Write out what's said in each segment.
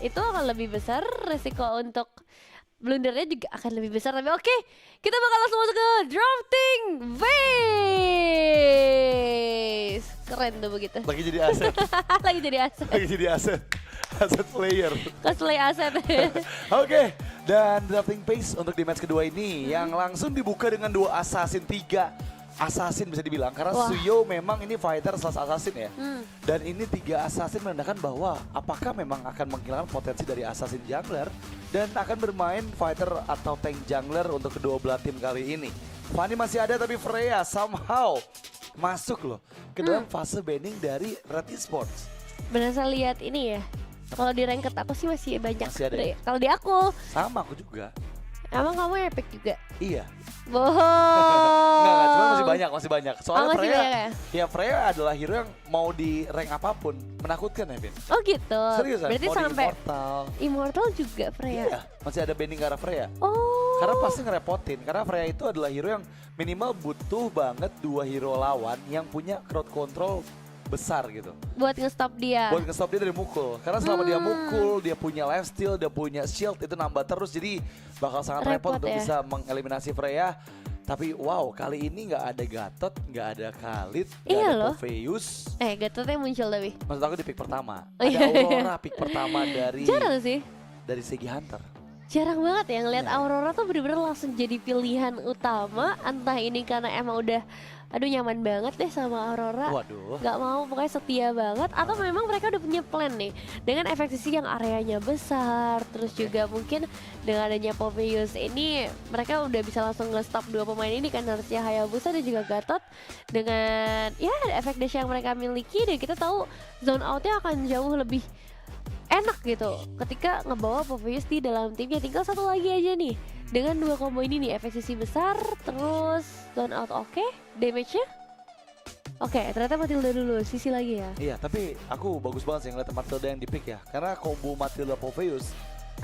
itu akan lebih besar, resiko untuk blundernya juga akan lebih besar. Tapi oke, kita bakal langsung masuk ke drafting phase. Keren tuh begitu. Lagi jadi aset, Lagi jadi aset. lagi jadi aset, aset player. Cosplay aset. Oke, dan drafting pace untuk di match kedua ini yang langsung dibuka dengan dua assassin, tiga assassin bisa dibilang. Karena Wah. Suyo memang ini fighter slash assassin ya. Hmm. Dan ini tiga assassin menandakan bahwa apakah memang akan menghilangkan potensi dari assassin jungler dan akan bermain fighter atau tank jungler untuk kedua belah tim kali ini. Fanny masih ada tapi Freya somehow masuk loh ke dalam fase banning dari Red Esports. Berasa lihat ini ya. Kalau di ranked aku sih masih banyak. Masih ada ya? Kalau di aku, Sama aku juga. emang kamu epic juga. Iya. Bohong. Enggak, cuma masih banyak. Soalnya Oh, masih Freya, banyak ya? ya Freya adalah hero yang mau di rank apapun menakutkan ya, Vin. Oh gitu. Seriusan, Berarti mau di sampai Immortal. Immortal juga Freya. Iya, masih ada banding ke arah Freya. Oh. Karena pasti ngerepotin, karena Freya itu adalah hero yang minimal butuh banget dua hero lawan yang punya crowd control besar gitu. Buat nge-stop dia. Buat nge-stop dia dari mukul. Karena selama dia mukul, dia punya lifesteal, dia punya shield, itu nambah terus. Jadi bakal sangat repot untuk ya. bisa mengeliminasi Freya. Tapi wow, kali ini nggak ada Gatot, nggak ada Khalid, nggak Iya ada loh. Popheus. Gatotnya muncul tapi. Maksud aku di pick pertama. Oh, Ada iya, iya. Aurora pick pertama Jarang sih. dari Segi Hunter. Jarang banget ya ngeliat Iya. Aurora tuh bener-bener langsung jadi pilihan utama. Entah ini karena emang udah aduh nyaman banget deh sama Aurora. Waduh. Gak mau pokoknya setia banget. Atau memang mereka udah punya plan nih. Dengan efek sisi yang areanya besar. Terus juga mungkin dengan adanya Popeyus ini mereka udah bisa langsung nge-stop dua pemain ini kan, harusnya Hayabusa dan juga Gatot. Dengan ya efek dash yang mereka miliki. Dan kita tahu zone outnya akan jauh lebih enak gitu ketika ngebawa Popeyus di dalam timnya. Tinggal satu lagi aja nih dengan dua combo ini nih, efek sisi besar terus zone out oke, damage-nya oke. Ternyata Matilda dulu sisi lagi ya. Iya, tapi aku bagus banget sih ngeliat Matilda yang di pick ya. Karena combo Matilda Popheus,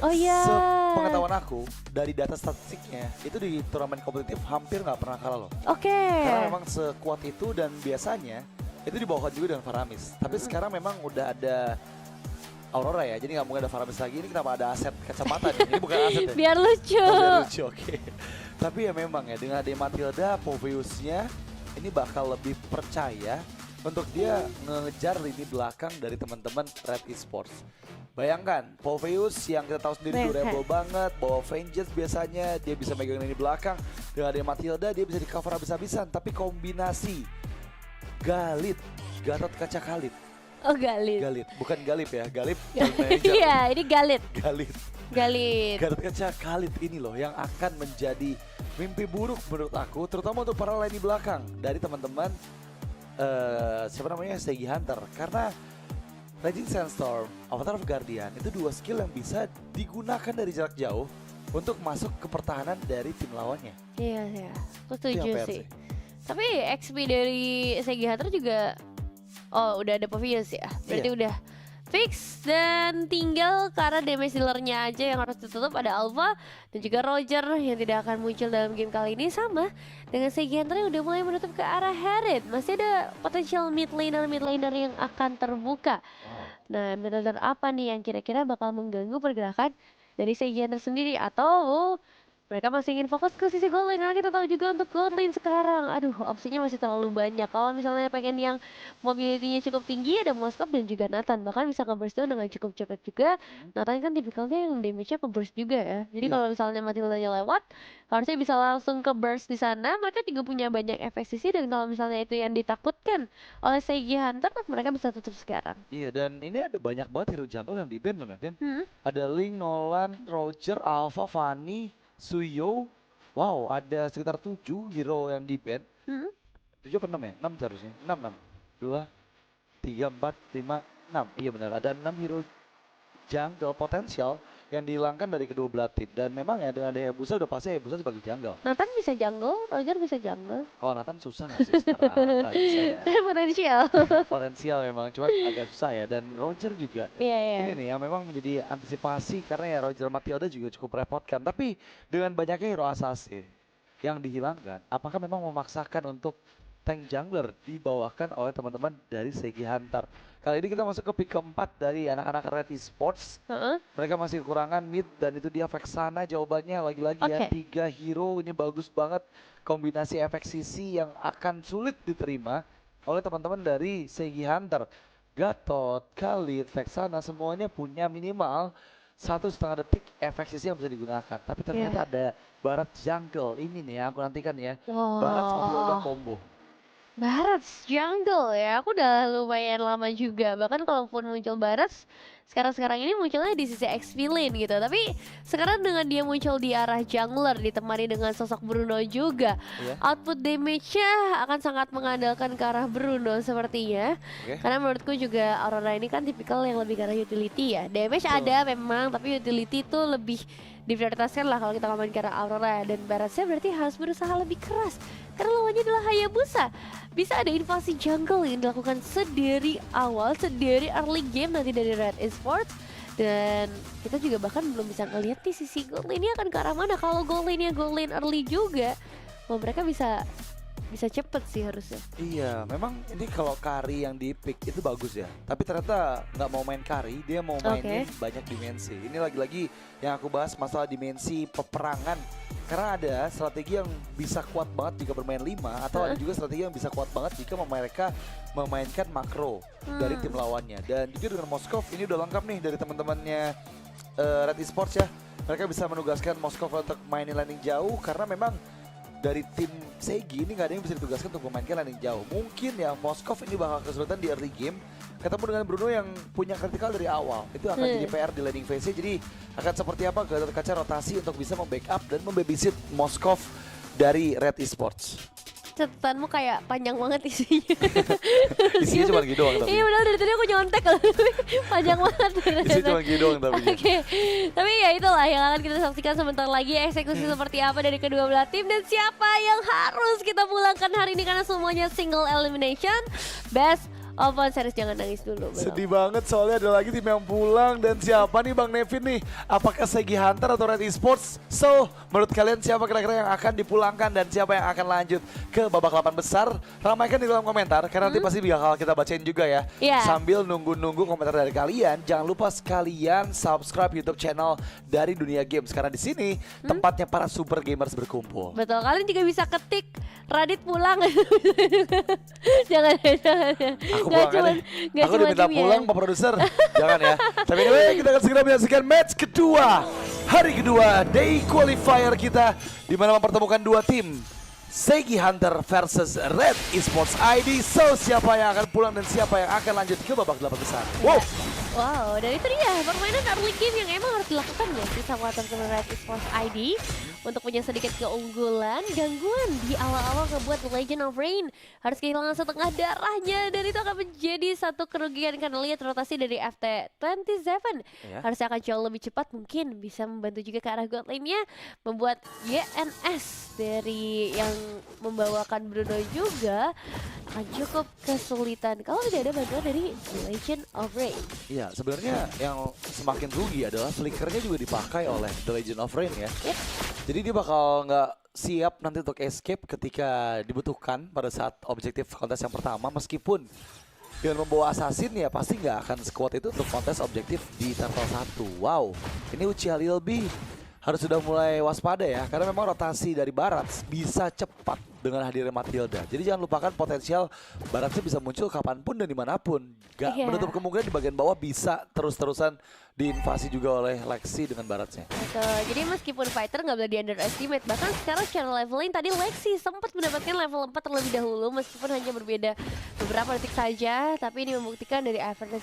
Oh iya. sepengetahuan aku dari data statistiknya itu di turnamen kompetitif hampir nggak pernah kalah loh. Oke. Karena memang sekuat itu dan biasanya itu dibawakan juga dengan Faramis. Tapi sekarang memang udah ada Aurora ya, jadi nggak mungkin ada Faramis lagi. Ini kenapa ada aset kacamata nih? Ini bukan aset ya? Biar lucu. Oh, biar lucu, oke. Tapi ya memang ya dengan ada Matilda, Popheusnya ini bakal lebih percaya untuk dia ngejar lini belakang dari teman-teman Red Esports. Bayangkan, Popheus yang kita tahu sendiri durable banget, bawa Vengeance biasanya, dia bisa megang lini belakang. Dengan ada Matilda, dia bisa di cover habis-habisan. Tapi kombinasi Galit, Gatot Kaca Khalid. Oh Galit. Galit, bukan Galip ya, Galip. Iya ini Galit. Galit. Galit. Gatot Kaca Khalid ini loh yang akan menjadi mimpi buruk menurut aku, terutama untuk para lini belakang dari teman-teman siapa namanya Segi Hunter. Karena Raging Sandstorm, Avatar of Guardian itu dua skill yang bisa digunakan dari jarak jauh untuk masuk ke pertahanan dari tim lawannya. Iya, aku Itu yang setuju PR sih. Tapi XP dari Segi Hunter juga udah ada Popeyus ya. Berarti Iya. udah fix dan tinggal karena damage dealernya aja yang harus ditutup. Ada Alpha dan juga Roger yang tidak akan muncul dalam game kali ini. Sama dengan Segi Hunter yang udah mulai menutup ke arah Herald. Masih ada potensial mid laner yang akan terbuka. Nah, mid laner apa nih yang kira-kira bakal mengganggu pergerakan dari Segi Hunter sendiri? Atau mereka masih ingin fokus ke sisi gold lane, karena kita tahu juga untuk gold lane sekarang, aduh opsinya masih terlalu banyak. Kalau misalnya pengen yang mobility-nya cukup tinggi, ada Moskov dan juga Nathan, bahkan bisa ke burst down dengan cukup cepat juga. Nathan kan tipikalnya yang damage-nya ke burst juga ya. Jadi Iya. kalau misalnya Matilda-nya lewat, harusnya bisa langsung ke burst di sana. Mereka juga punya banyak efek sisi, dan kalau misalnya itu yang ditakutkan oleh Segi Hunter, mereka bisa tutup sekarang. Iya, dan ini ada banyak banget hero jungle yang di ban loh, Vin. Hmm? Ada Link, Nolan, Roger, Alpha, Fanny, Suyo. Wow, ada sekitar 7 hero yang di ban. Hmm? 7 apa 6 ya? 6 seharusnya. 6, 6. 2, 3, 4, 5, 6. Iya benar, ada 6 hero jungle potensial yang dihilangkan dari kedua belah tim. Dan memang ya dengan ada Hayabusa udah pasti Hayabusa sebagai jungle. Nathan bisa jungle, Roger bisa jungle. Kalau Nathan susah nggak sih sekarang? Nggak bisa ya. Potensial. Potensial memang, cuma agak susah ya. Dan Roger juga. Iya, iya. Ini nih yang memang menjadi antisipasi karena ya Roger Matilda juga cukup merepotkan. Tapi dengan banyaknya hero assassin yang dihilangkan, apakah memang memaksakan untuk tank jungler dibawakan oleh teman-teman dari Segi Hunter. Kali ini kita masuk ke pick keempat dari anak-anak Red Esports. Mereka masih kekurangan mid dan itu dia Vexana jawabannya lagi-lagi ya. 3 hero ini bagus banget. Kombinasi efek CC yang akan sulit diterima oleh teman-teman dari Segi Hunter. Gatot, Khalid, Vexana semuanya punya minimal 1,5 detik efek CC yang bisa digunakan. Tapi ternyata ada Barat Jungle ini nih yang aku nantikan ya. Barat sama udah combo. Barat jungle ya, aku udah lumayan lama juga. Bahkan kalaupun muncul Barat, sekarang-sekarang ini munculnya di sisi XP lane gitu. Tapi sekarang dengan dia muncul di arah jungler ditemani dengan sosok Bruno juga, output damage-nya akan sangat mengandalkan ke arah Bruno sepertinya. Karena menurutku juga Aurora ini kan tipikal yang lebih ke arah utility ya. Damage ada memang, tapi utility itu lebih diprioritaskan lah kalau kita ngomongin ke arah Aurora. Dan Baratnya berarti harus berusaha lebih keras karena lawannya adalah Hayabusa. Bisa ada invasi jungle yang dilakukan sedari awal, sedari early game nanti dari Red Esports. Dan kita juga bahkan belum bisa ngeliat nih sisi gold lane-nya akan ke arah mana. Kalau gold lane-nya gold lane early juga, mereka bisa cepet sih harusnya. Iya, memang ini kalau carry yang di pick itu bagus ya. Tapi ternyata nggak mau main carry, dia mau mainin banyak dimensi. Ini lagi-lagi yang aku bahas masalah dimensi peperangan. Karena ada strategi yang bisa kuat banget jika bermain 5 atau ada juga strategi yang bisa kuat banget jika mereka memainkan makro dari tim lawannya. Dan juga dengan Moskov ini udah lengkap nih dari teman-temannya Red Esports ya. Mereka bisa menugaskan Moskov untuk mainin landing jauh karena memang dari tim Segi ini nggak ada yang bisa ditugaskan untuk memainkan landing jauh. Mungkin ya Moskov ini bakal kesulitan di early game ketemu dengan Bruno yang punya kritikal dari awal. Itu akan jadi PR di landing phase. Jadi akan seperti apa Gatot Kaca rotasi untuk bisa membackup dan membabysit Moskov dari Red Esports. Catatanmu kayak panjang banget isinya. Isinya cuma gitu doang tapi. Iya benar, dari tadi aku nyontek loh. Panjang banget. Isinya cuma gitu doang tapi. Tapi ya itulah yang akan kita saksikan sebentar lagi eksekusi seperti apa dari kedua belah tim dan siapa yang harus kita pulangkan hari ini karena semuanya single elimination. Best Open Series, jangan nangis dulu. Sedih banget soalnya ada lagi tim yang pulang. Dan siapa nih Bang Nevin nih? Apakah Segi Hunter atau Red Esports? So, menurut kalian siapa kira-kira yang akan dipulangkan dan siapa yang akan lanjut ke babak 8 besar? Ramaikan di kolom komentar karena nanti pasti bakal kita bacain juga ya. Sambil nunggu-nunggu komentar dari kalian, jangan lupa sekalian subscribe YouTube channel dari Dunia Games karena di sini tempatnya para super gamers berkumpul. Betul, kalian juga bisa ketik Radit pulang. jangan. Aku diminta pulang Pak Produser. Jangan ya. Tapi anyway, kita akan segera menyaksikan match kedua. Hari kedua day qualifier kita di mana mempertemukan dua tim. Segi Hunter versus Red Esports ID. So, siapa yang akan pulang dan siapa yang akan lanjut ke babak 8 besar? Wow, dan itu dia permainan early game yang emang harus dilakukan ya sih sama teman-teman Red Esports ID untuk punya sedikit keunggulan. Gangguan di awal-awal ngebuat Legend of Rain harus kehilangan setengah darahnya dan itu akan menjadi satu kerugian karena lihat rotasi dari FT27 harusnya akan jauh lebih cepat, mungkin bisa membantu juga ke arah god lane-nya, membuat YNS dari yang membawakan Bruno juga akan cukup kesulitan kalau tidak ada bantuan dari Legend of Rain. Iya, sebenarnya yang semakin rugi adalah flickernya juga dipakai oleh The Legend of Rain ya. Jadi dia bakal nggak siap nanti untuk escape ketika dibutuhkan pada saat objektif kontes yang pertama. Meskipun dengan membawa assassin ya pasti nggak akan sekuat itu untuk kontes objektif di Turtle 1. Wow, ini Uchiha Lilby harus sudah mulai waspada ya. Karena memang rotasi dari Barat bisa cepat dengan hadirnya Matilda. Jadi jangan lupakan potensial Baratnya bisa muncul kapanpun dan dimanapun. Gak menutup kemungkinan di bagian bawah bisa terus-terusan diinvasi juga oleh Lexi dengan Baratnya. Betul, jadi meskipun fighter nggak boleh di underestimate. Bahkan secara leveling tadi Lexi sempat mendapatkan level 4 terlebih dahulu meskipun hanya berbeda beberapa detik saja. Tapi ini membuktikan dari Everton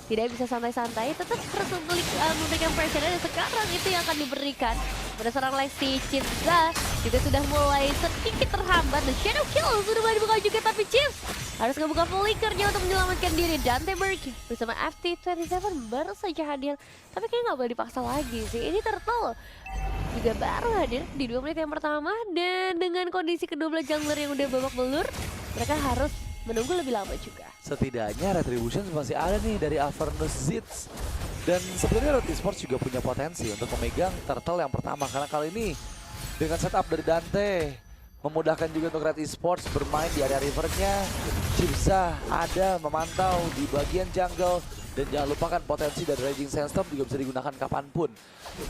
tidak bisa santai-santai, tetap harus memberikan pressure dan sekarang itu yang akan diberikan pada seorang Lexi. Cinta juga sudah mulai sedikit terhambat dan Shadow Kill sudah mulai dibuka juga, tapi Chips harus ngebuka flickernya untuk menyelamatkan diri. Dante Berg bersama FT27 baru saja hadir, tapi kayaknya nggak boleh dipaksa lagi sih. Ini Turtle juga baru hadir di 2 menit yang pertama dan dengan kondisi kedua belah jungler yang udah babak belur, mereka harus menunggu lebih lama juga. Setidaknya Retribution masih ada nih dari Avernus Zitz. Dan sebenarnya Red Esports juga punya potensi untuk memegang Turtle yang pertama karena kali ini dengan setup dari Dante, memudahkan juga untuk Red Esports bermain di area rivernya. Chipsa ada memantau di bagian jungle. Dan jangan lupakan potensi dari Raging Sandstorm juga bisa digunakan kapanpun.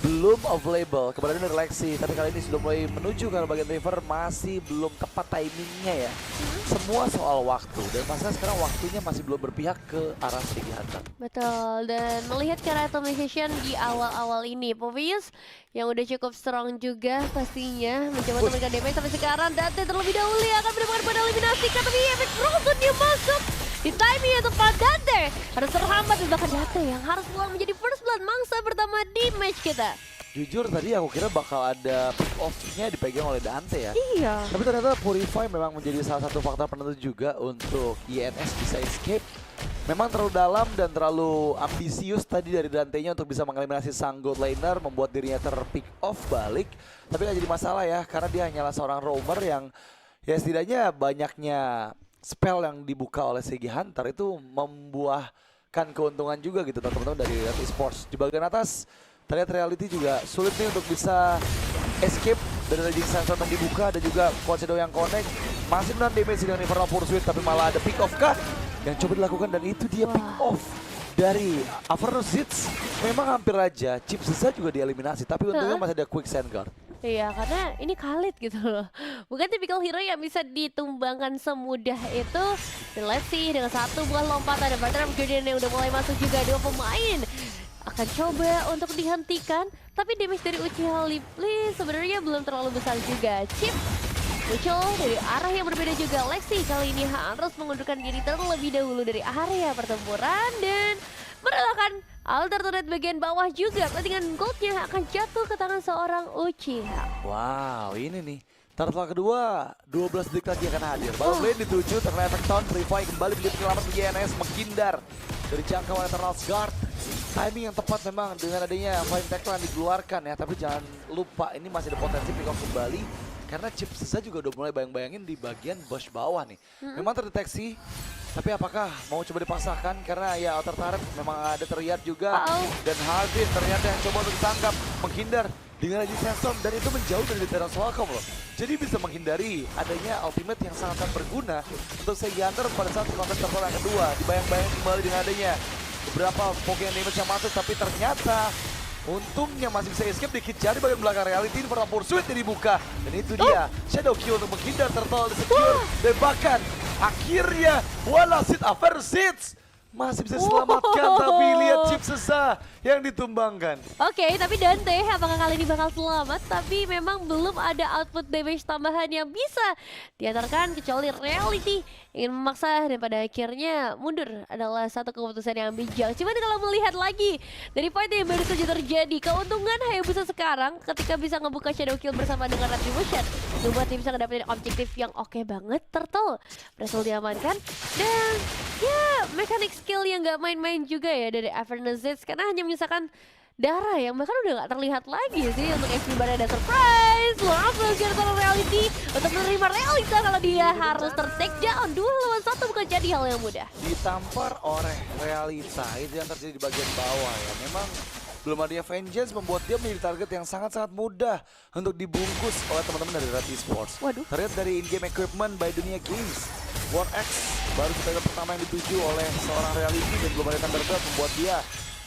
Belum available keberadaan dari Lexi, tapi kali ini sudah mulai menuju ke bagian river, masih belum tepat timingnya ya. Semua soal waktu, dan pastinya sekarang waktunya masih belum berpihak ke arah Segi Hunter. Betul, dan melihat cara automation di awal-awal ini, Povius yang udah cukup strong juga pastinya mencoba memberikan damage sampai sekarang. Dante terlebih dahulu yang akan mendapatkan pada eliminasi, tapi efek Frozen dia masuk di timing untuk Pak Dante. Harus terhambat dan bahkan Dante yang harus pulang menjadi first blood mangsa pertama di match kita. Jujur tadi aku kira bakal ada pick off-nya dipegang oleh Dante ya. Iya. Tapi ternyata Purify memang menjadi salah satu faktor penentu juga untuk INS bisa escape. Memang terlalu dalam dan terlalu ambisius tadi dari Dante-nya untuk bisa mengeliminasi sang gold laner, membuat dirinya terpick off balik. Tapi gak jadi masalah ya, karena dia hanyalah seorang roamer yang ya setidaknya banyaknya spell yang dibuka oleh Segi Hunter itu membuahkan keuntungan juga gitu teman-teman dari Red Esports. Di bagian atas terlihat Reality juga sulit nih untuk bisa escape dari Raging Sandstorm yang dibuka dan juga Cold Shadow yang connect. Masih menahan damage dengan Infernal Pursuit tapi malah ada pick off kah yang coba dilakukan, dan itu dia pick off dari Avernus Zits. Memang hampir aja Chipsa juga dieliminasi, tapi untungnya masih ada Quick Sand Guard. Iya, karena ini Khalid gitu loh. Bukan tipikal hero yang bisa ditumbangkan semudah itu. Dan let's see, dengan satu buah lompatan dan partner Jordan yang udah mulai masuk juga. Dua pemain akan coba untuk dihentikan. Tapi damage dari Uchiha Lipli sebenarnya belum terlalu besar juga. Chip muncul dari arah yang berbeda juga. Lexi kali ini harus mengundurkan diri terlebih dahulu dari area pertempuran. Dan merelakan altar turret bagian bawah juga. Ketinggalan goldnya akan jatuh ke tangan seorang Uchiha. Wow, ini nih turtle kedua 12 detik lagi akan hadir. Ball lane dituju, terkena efek taunt, Purify kembali menjadi penyelamat bagi INS, menghindar dari jangkauan Eternal's Guard. Timing yang tepat memang dengan adanya Flying Tackle yang dikeluarkan ya, tapi jangan lupa ini masih ada potensi pick off kembali. Karena Chipsa juga udah mulai bayang-bayangin di bagian bush bawah nih. Memang terdeteksi, tapi apakah mau coba dipaksakan? Karena ya outer turret memang ada terlihat juga. Dan Hardin ternyata yang coba untuk ditangkap, menghindar dengan Raging Sandstorm, dan itu menjauh dari Terrace Welcome loh. Jadi bisa menghindari adanya ultimate yang sangat berguna untuk Segi Hunter pada saat kontes turtle yang kedua. Dibayang-bayang kembali dengan adanya beberapa Pokemon damage yang masuk, tapi ternyata untungnya masih bisa escape, dikejar di bagian belakang Reality. Infernal Pursuit yang dibuka, dan itu dia Shadow Q untuk menghindar, turtle secure, dan bahkan akhirnya Walasit Aversits masih bisa diselamatkan. Tapi lihat Chipsa yang ditumbangkan. Oke, tapi Dante apakah kali ini bakal selamat? Tapi memang belum ada output damage tambahan yang bisa diantarkan kecuali Reality ingin memaksa, dan pada akhirnya mundur adalah satu keputusan yang bijak. Cuman kalau melihat lagi dari point yang baru saja terjadi, keuntungan Hayabusa sekarang ketika bisa ngebuka Shadow Kill bersama dengan Retribution membuat tim bisa ngedapetin objektif yang oke banget. Turtle berhasil diamankan, dan ya mekanik skill yang gak main-main juga ya dari Avernus Zits, karena hanya menyisakan darah yang bahkan udah gak terlihat lagi sih untuk XP Bar. Ada surprise langsung dari Reality untuk menerima realita kalau dia harus ter-take down. 2 lawan 1 bukan jadi hal yang mudah. Ditampar oleh realita, itu yang terjadi di bagian bawah ya. Memang belum adanya Vengeance membuat dia menjadi target yang sangat-sangat mudah untuk dibungkus oleh teman-teman dari Red Esports. Terlihat dari in-game equipment by Dunia Games, War X baru target pertama yang dituju oleh seorang Reality, dan belum ada Thunderbird membuat dia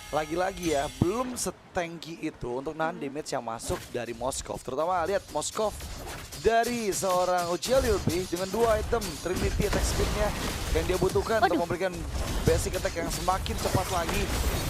lagi-lagi ya belum setangki itu untuk nahan damage yang masuk dari Moskov. Terutama lihat Moskov dari seorang Uchiha Lilpi dengan 2 item Trinity attack speed-nya yang dia butuhkan untuk memberikan basic attack yang semakin cepat lagi.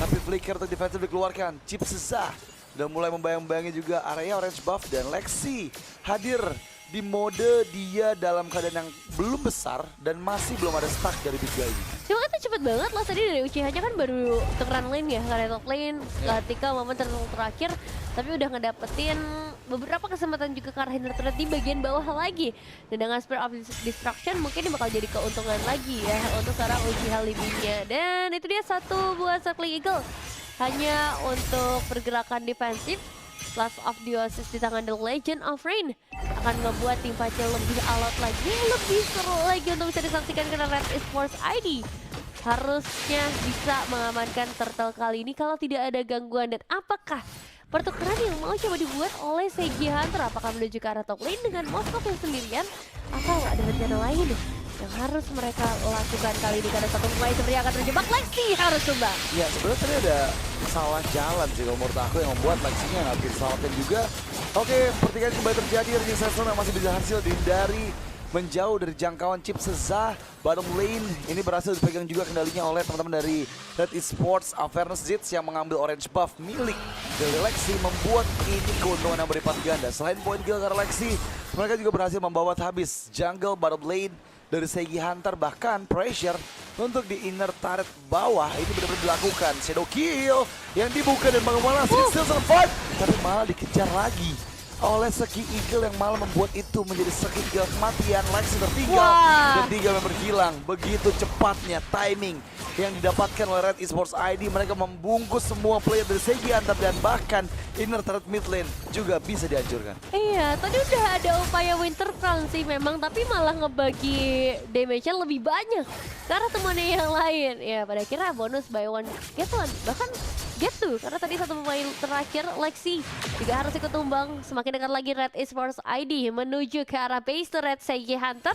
Tapi flicker untuk defensive dikeluarkan. Chipsa udah mulai membayang-bayangi juga area orange buff, dan Lexi hadir di mode dia dalam keadaan yang belum besar dan masih belum ada stuck dari big guy ini. Cuma kan cepet banget lah tadi dari Uchiha aja kan baru tukeran lane ya, karena top lane ketika momen terakhir, tapi udah ngedapetin beberapa kesempatan juga ke arah turret di bagian bawah lagi. Dan dengan Spear of Destruction mungkin ini bakal jadi keuntungan lagi ya untuk seorang Uchiha Libinya. Dan itu dia satu buah Circling Eagle hanya untuk pergerakan defensif. Last of Diosis di tangan The Legend of Rain akan ngebuat tim Pace lebih alot lagi, lebih seru lagi untuk bisa disaksikan karena Red Esports ID harusnya bisa mengamankan turtle kali ini kalau tidak ada gangguan. Dan apakah pertukaran yang mau coba dibuat oleh Seigi Hunter. Apakah menuju ke arah top lane dengan Moskov yang sendirian, atau ada rencana lain yang harus mereka lakukan kali ini? Karena satu pemain sebenarnya akan terjebak, Lexi harus tumbang. Ya sebenarnya tadi ada salah jalan sih kalau menurut aku yang membuat Lexinya nggak bisa diselamatkan juga. Oke, pertikaian kembali terjadi. Raging Sensor yang masih bisa hasil dihindari, menjauh dari jangkauan chip Seza. Bottom lane ini berhasil dipegang juga kendalinya oleh teman-teman dari Red Esports. Avernus Zitz yang mengambil orange buff milik dari Lexi membuat ini keuntungan yang berlipat ganda. Selain poin kill karena Lexi, mereka juga berhasil membawa habis jungle bottom lane dari Seigi Hunter. Bahkan pressure untuk di inner turret bawah ini benar-benar dilakukan. Shadow kill yang dibuka dan bagaimana still survive, tapi malah dikejar lagi oleh Seki Eagle yang malah membuat itu menjadi Seki Eagle kematian. Lexi tertinggal dan 3 member hilang. Begitu cepatnya timing yang didapatkan oleh Red Esports ID. Mereka membungkus semua player dari Seigi Hunter dan bahkan inner turret mid lane juga bisa dihancurkan. Iya, tadi udah ada upaya Winter Crown sih memang, tapi malah ngebagi damage-nya lebih banyak karena temannya yang lain. Ya, pada akhirnya bonus buy one get one, bahkan get two, karena tadi satu pemain terakhir Lexi juga harus ikut tumbang. Semakin dekat lagi Red Esports ID menuju ke arah base to Red Seigi Hunter.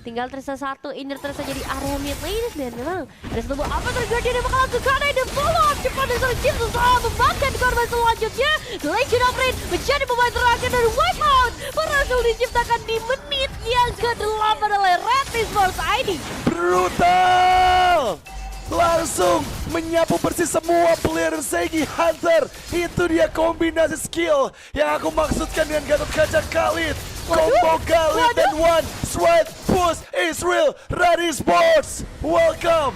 Tinggal tersisa satu inner tersisa jadi area mid lane, dan memang ada satu buah apa terjadi, dia bakal lakukan ada follow up cepat dari seorang Jim soal memakan korban selanjutnya. The Legend of Rain menjadi pemain terakhir dari Wipeout, berhasil diciptakan di menit yang ke-8 oleh Red Esports ID. Brutal! Langsung menyapu bersih semua player Seigi Hunter. Itu dia kombinasi skill yang aku maksudkan dengan Gatot Kaca Khalid. Combo Khalid dan one straight push is real. Red Esports, welcome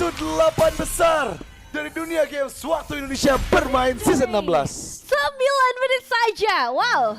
to 8 besar dari dunia games waktu Indonesia bermain season 16. 9 menit saja, wow.